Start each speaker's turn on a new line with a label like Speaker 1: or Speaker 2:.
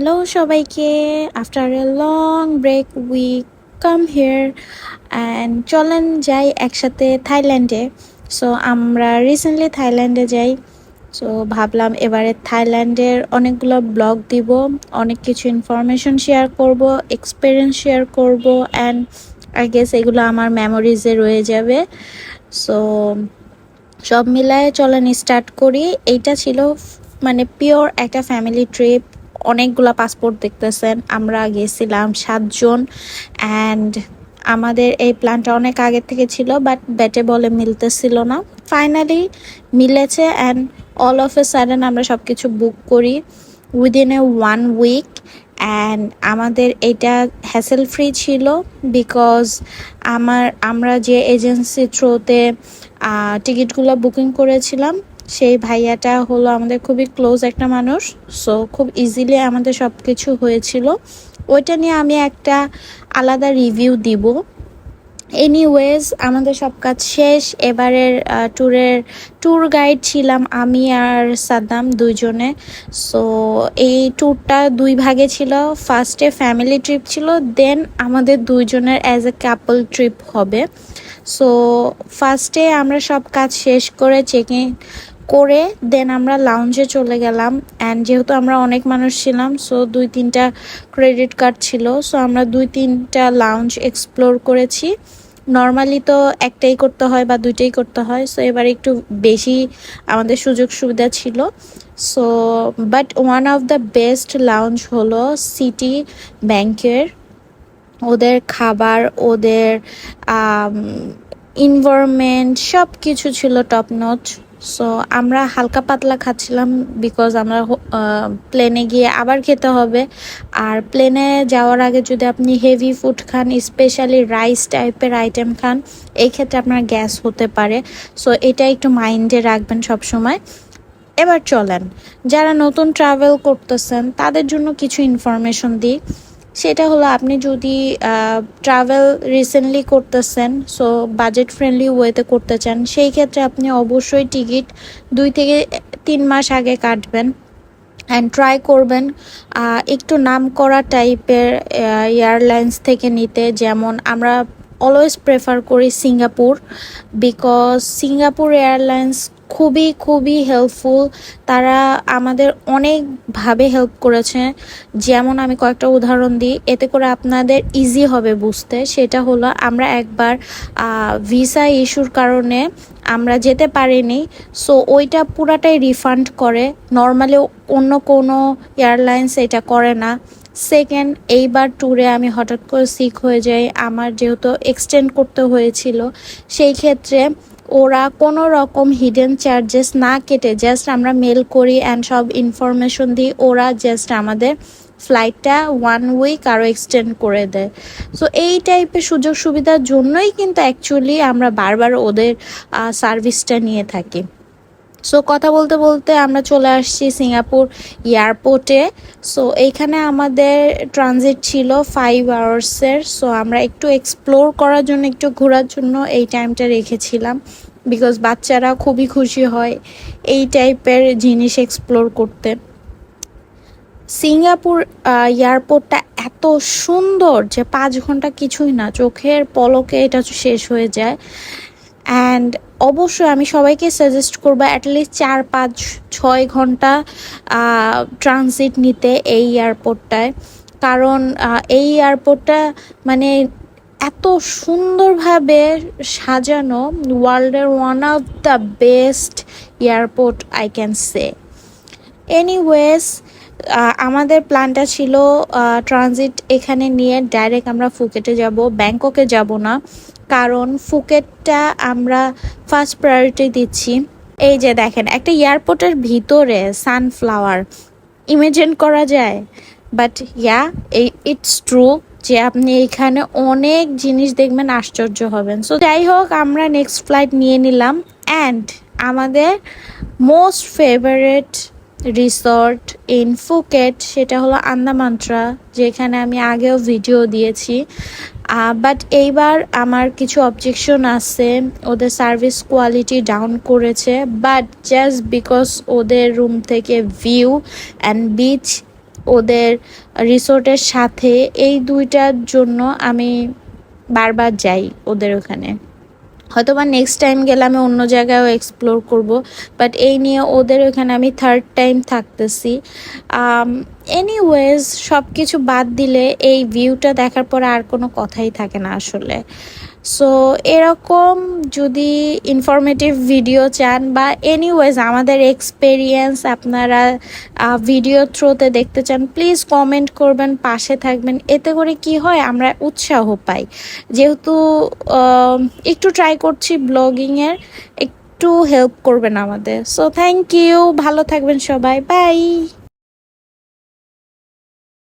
Speaker 1: Hello সবাইকে, after a long break we come here and চলেন যাই একসাথে থাইল্যান্ডে। সো আমরা রিসেন্টলি থাইল্যান্ডে যাই। সো ভাবলাম এবারে থাইল্যান্ডের অনেকগুলো ব্লগ দিব, অনেক কিছু ইনফরমেশন শেয়ার করব, এক্সপিরিয়েন্স শেয়ার করব অ্যান্ড আই গেস এগুলো আমার মেমোরিজে রয়ে যাবে। সো সব মিলায়ে চলেন স্টার্ট করি। এইটা ছিল মানে পিওর একটা ফ্যামিলি ট্রিপ। অনেকগুলা পাসপোর্ট দেখতেছেন, আমরা গেছিলাম 7 জন অ্যান্ড আমাদের এই প্ল্যানটা অনেক আগে থেকে ছিল, বাট ব্যাটে বলে মিলতেছিল না। ফাইনালি মিলেছে and all of a sudden আমরা সব কিছু বুক করি উইদিন এ 1 উইক। অ্যান্ড আমাদের এটা হ্যাসেল ফ্রি ছিল বিকজ আমরা যে এজেন্সি থ্রুতে টিকিটগুলো বুকিং করেছিলাম সেই ভাইয়াটা হলো আমাদের খুবই ক্লোজ একটা মানুষ। সো খুব ইজিলি আমাদের সব কিছু হয়েছিল। ওইটা নিয়ে আমি একটা আলাদা রিভিউ দিব। এনিওয়েজ আমাদের সব কাজ শেষ। এবারের ট্যুর গাইড ছিলাম আমি আর সাদ্দাম দুইজনে। সো এই ট্যুরটা 2 ভাগে ছিল। ফার্স্টে ফ্যামিলি ট্রিপ ছিল, দেন আমাদের দুইজনের অ্যাজ এ কাপল ট্রিপ হবে। সো ফার্স্টে আমরা সব কাজ শেষ করে চেকিং করে দেন আমরা লাউঞ্জে চলে গেলাম। অ্যান্ড যেহেতু আমরা অনেক মানুষ ছিলাম, সো 2-3টা ক্রেডিট কার্ড ছিল। সো আমরা 2-3টা লাউঞ্জ এক্সপ্লোর করেছি। নর্মালি তো একটাই করতে হয় বা 2টাই করতে হয়, সো এবার একটু বেশি আমাদের সুযোগ সুবিধা ছিল। So but one of the best lounge হলো সিটি ব্যাংকের। ওদের খাবার, ওদের এনভায়রনমেন্ট সব কিছু ছিল টপ নচ। সো আমরা হালকা পাতলা খাচ্ছিলাম বিকজ আমরা প্লেনে গিয়ে আবার খেতে হবে। আর প্লেনে যাওয়ার আগে যদি আপনি হেভি ফুড খান, স্পেশালি রাইস টাইপের আইটেম খান, এই ক্ষেত্রে আপনার গ্যাস হতে পারে। সো এটা একটু মাইন্ডে রাখবেন সব সময়। এবার চলেন যারা নতুন ট্রাভেল করতেছেন তাদের জন্য কিছু ইনফরমেশন দিই। সেটা হলো আপনি যদি ট্রাভেল রিসেন্টলি করতেছেন, সো বাজেট ফ্রেন্ডলি ওয়েতে করতে চান, সেই ক্ষেত্রে আপনি অবশ্যই টিকিট 2 থেকে 3 মাস আগে কাটবেন অ্যান্ড ট্রাই করবেন একটু নাম করা টাইপের এয়ারলাইন্স থেকে নিতে। যেমন আমরা অলওয়েজ প্রেফার করি সিঙ্গাপুর, বিকজ সিঙ্গাপুর এয়ারলাইন্স খুবই খুবই হেল্পফুল। তারা আমাদের অনেকভাবে হেল্প করেছে। যেমন আমি কয়েকটা উদাহরণ দিই, এতে করে আপনাদের ইজি হবে বুঝতে। সেটা হলো আমরা একবার ভিসা ইস্যুর কারণে আমরা যেতে পারিনি, সো ওইটা পুরাটাই রিফান্ড করে। নর্মালি অন্য কোনো এয়ারলাইন্স এটা করে না। সেকেন্ড, এইবার ট্যুরে আমি হঠাৎ করে সিক হয়ে যাই, আমার যেহেতু এক্সটেন্ড করতে হয়েছিল, সেই ক্ষেত্রে ওরা কোনো রকম হিডেন চার্জেস না কেটে জাস্ট আমরা মেল করি অ্যান্ড সব ইনফরমেশন দিই, ওরা জাস্ট আমাদের ফ্লাইটটা 1 উইক আরও এক্সটেন্ড করে দেয়। সো এই টাইপের সুযোগ সুবিধার জন্যই কিন্তু অ্যাকচুয়ালি আমরা বারবার ওদের সার্ভিসটা নিয়ে থাকি। সো কথা বলতে বলতে আমরা চলে আসছি সিঙ্গাপুর এয়ারপোর্টে। সো এইখানে আমাদের ট্রানজিট ছিল 5 আওয়ার্সের। সো আমরা একটু এক্সপ্লোর করার জন্য, একটু ঘোরার জন্য এই টাইমটা রেখেছিলাম, বিকজ বাচ্চারা খুবই খুশি হয় এই টাইপের জিনিস এক্সপ্লোর করতে। সিঙ্গাপুর এয়ারপোর্টটা এত সুন্দর যে 5 ঘন্টা কিছুই না, চোখের পলকে এটা শেষ হয়ে যায়। অ্যান্ড অবশ্যই আমি সবাইকে সাজেস্ট করবো অ্যাটলিস্ট 4-5-6 ঘন্টা ট্রানজিট নিতে এই এয়ারপোর্টটায়। কারণ এই এয়ারপোর্টটা মানে এত সুন্দরভাবে সাজানো, ওয়ার্ল্ডের one of the best airport I can say. Anyways আমাদের প্ল্যানটা ছিল ট্রানজিট এখানে নিয়ে ডাইরেক্ট আমরা ফুকেটে যাব, ব্যাংককে যাব না। কারণ ফুকেটটা আমরা ফার্স্ট প্রায়োরিটি দিচ্ছি। এই যে দেখেন একটা এয়ারপোর্টের ভিতরে সানফ্লাওয়ার, ইমেজিন করা যায়? বাট ইটস ট্রু যে আপনি এখানে অনেক জিনিস দেখবেন, আশ্চর্য হবেন। সো যাই হোক, আমরা নেক্সট ফ্লাইট নিয়ে নিলাম অ্যান্ড আমাদের most favourite resort in Phuket সেটা হলো আন্দামান্ত্রা, যেখানে আমি আগেও ভিডিও দিয়েছি। বাট এইবার আমার কিছু অবজেকশন আছে, ওদের সার্ভিস কোয়ালিটি ডাউন করেছে। বাট জাস্ট বিকজ ওদের রুম থেকে ভিউ অ্যান্ড বিচ ওদের রিসোর্টের সাথে, এই দুইটার জন্য আমি বারবার যাই ওদের ওখানে। হয়তোবা নেক্সট টাইম গেলে আমি অন্য জায়গায়ও এক্সপ্লোর করব, বাট এই নিয়ে ওদের ওখানে আমি থার্ড টাইম থাকতেছি। এনিওয়েজ সব কিছু বাদ দিলে এই ভিউটা দেখার পর আর কোনো কথাই থাকে না আসলে। সো এরকম যদি ইনফরমেটিভ ভিডিও চান বা এনিওয়েজ আমাদের এক্সপেরিয়েন্স আপনারা ভিডিও থ্রুতে দেখতে চান, প্লিজ কমেন্ট করবেন, পাশে থাকবেন। এতে করে কি হয়, আমরা উৎসাহ পাই, যেহেতু একটু ট্রাই করছি ব্লগিংয়ের, একটু হেল্প করবেন আমাদের। সো থ্যাংক ইউ, ভালো থাকবেন সবাই, বাই।